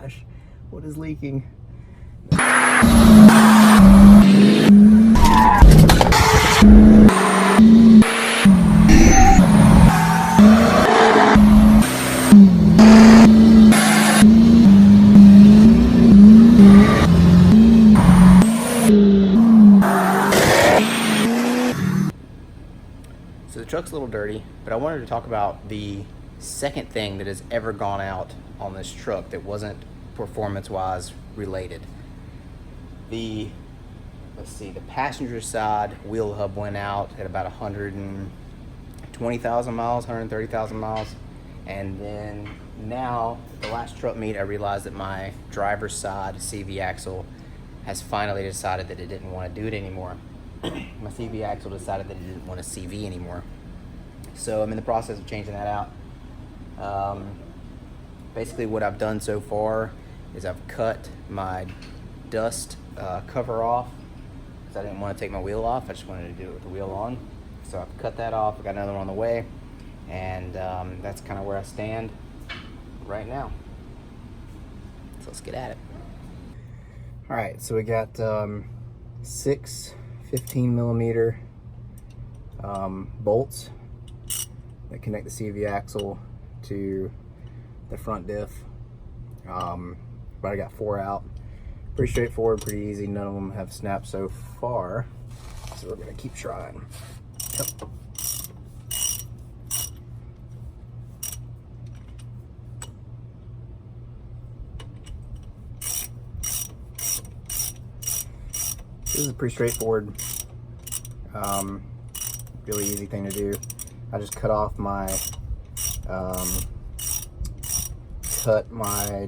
gosh, what is leaking? So the truck's a little dirty, but I wanted to talk about the second thing that has ever gone out on this truck that wasn't performance-wise related. The passenger side wheel hub went out at about 120,000 miles, 130,000 miles. And then now, at the last truck meet, I realized that my driver's side CV axle has finally decided that it didn't want to do it anymore. My CV axle decided that it didn't want to CV anymore. So I'm in the process of changing that out. Basically what I've done so far is I've cut my dust cover off because I didn't want to take my wheel off. I just wanted to do it with the wheel on. So I've cut that off. I got another one on the way, and that's kind of where I stand right now. So let's get at it. All right, so we got 6 15 millimeter bolts that connect the CV axle to the front diff. But I got 4 out. Pretty straightforward, pretty easy. None of them have snapped so far, so we're gonna keep trying. Yep. This is pretty straightforward, really easy thing to do. I just cut off my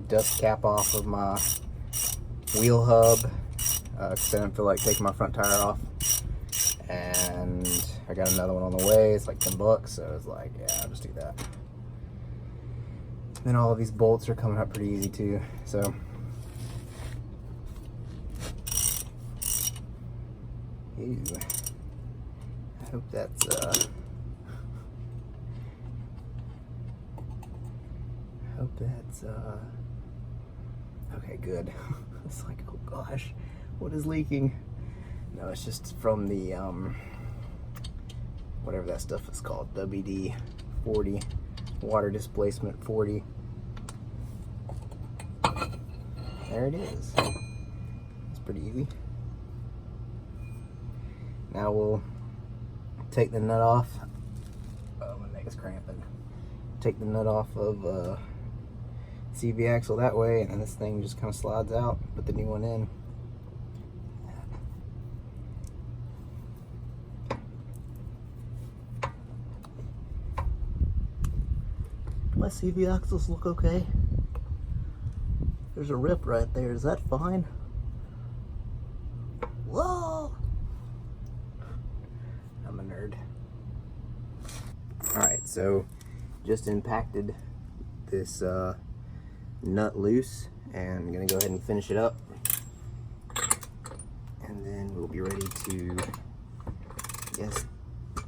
dust cap off of my wheel hub because I didn't feel like taking my front tire off, and I got another one on the way. It's like $10, so I was like, yeah, I'll just do that. Then all of these bolts are coming up pretty easy too, so ew. I hope that's okay, good. It's like, oh gosh, what is leaking? No, it's just from the whatever that stuff is called, WD-40, water displacement 40. There it is. It's pretty easy. Now we'll take the nut off. Oh, my neck is cramping. Take the nut off of CV axle that way, and then this thing just kind of slides out. Put the new one in. My CV axles look okay. There's a rip right there. Is that fine? Whoa! I'm a nerd. Alright, so just impacted this nut loose, and I'm gonna go ahead and finish it up, and then we'll be ready to, I guess,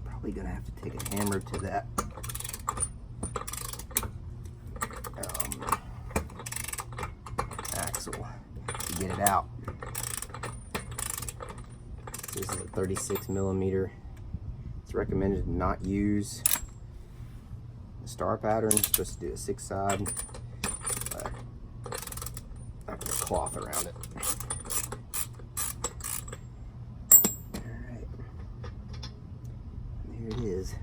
probably gonna have to take a hammer to that axle to get it out. This is a 36 millimeter. It's recommended to not use the star pattern. It's supposed to do a 6 side. I put a cloth around it. Alright. There it is.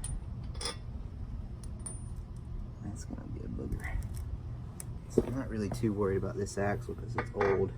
That's going to be a booger. So I'm not really too worried about this axle because it's old.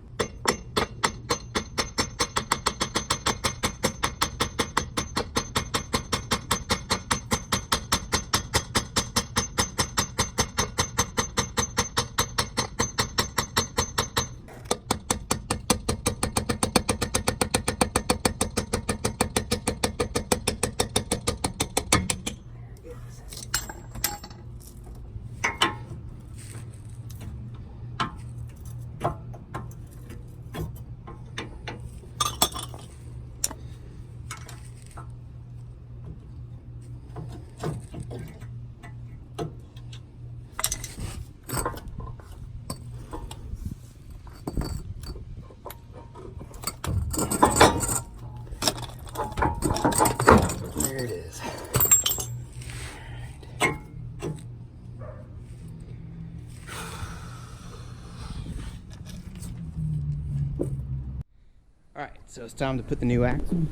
Alright, so it's time to put the new axle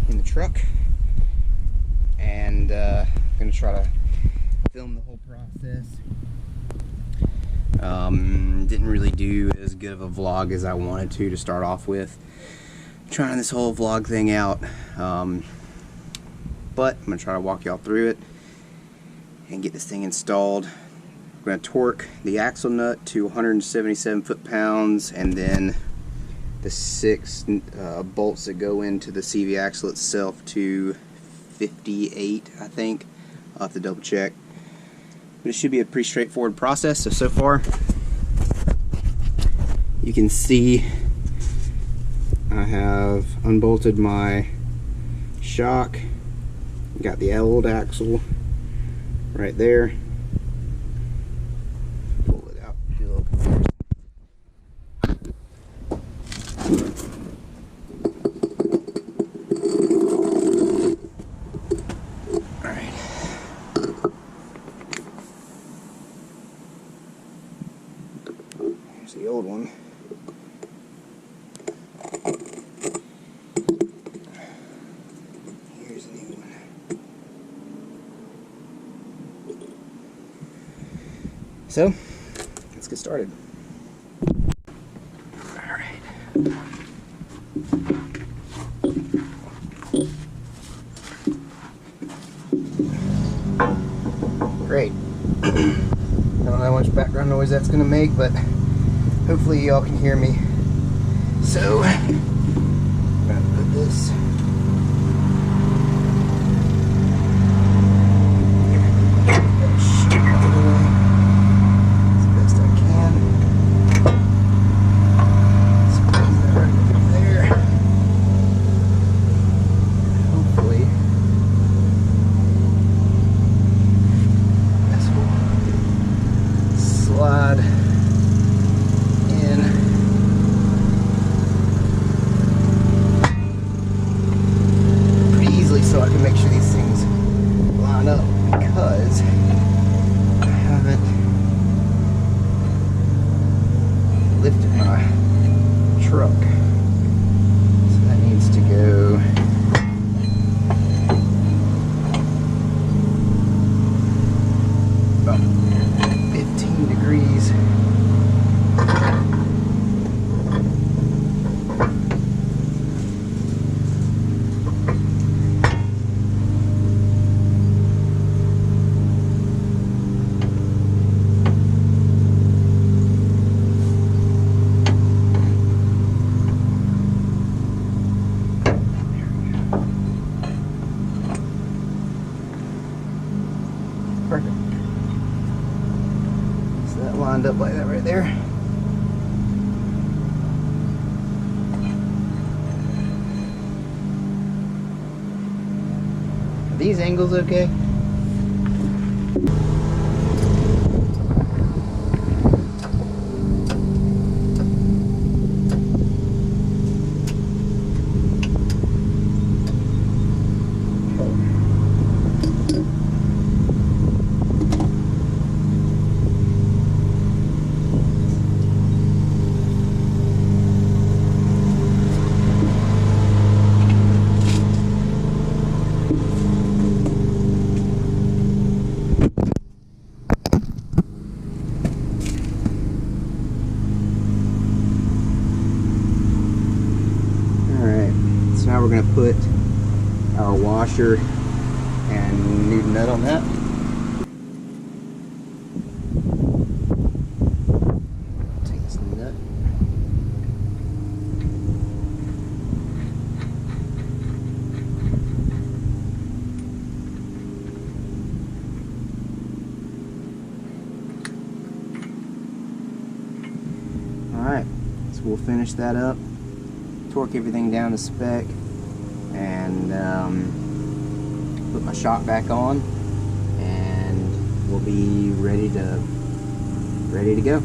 in the truck, and I'm going to try to film the whole process. Didn't really do as good of a vlog as I wanted to start off with. Trying this whole vlog thing out, but I'm going to try to walk y'all through it and get this thing installed. I'm going to torque the axle nut to 177 foot-pounds, and then the 6 bolts that go into the CV axle itself to 58, I think. I'll have to double check. But it should be a pretty straightforward process. So far, you can see I have unbolted my shock. Got the old axle right there. Pull it out, do a little comparison. Alright. Here's the old one. Here's the new one. So, let's get started. Alright. Great. I don't know how much background noise that's going to make, but hopefully y'all can hear me. So, I'm going to put this as best I can. Squeeze that right over there. Hopefully this will slide in pretty easily, so I can make sure these things line up, because I haven't lifted my truck, so that needs to go about 15 degrees. Perfect. So that lined up like that right there. Are these angles okay? So now we're going to put our washer and new nut on that. Take this nut. Alright, so we'll finish that up. Torque everything down to spec, and put my shock back on, and we'll be ready to go.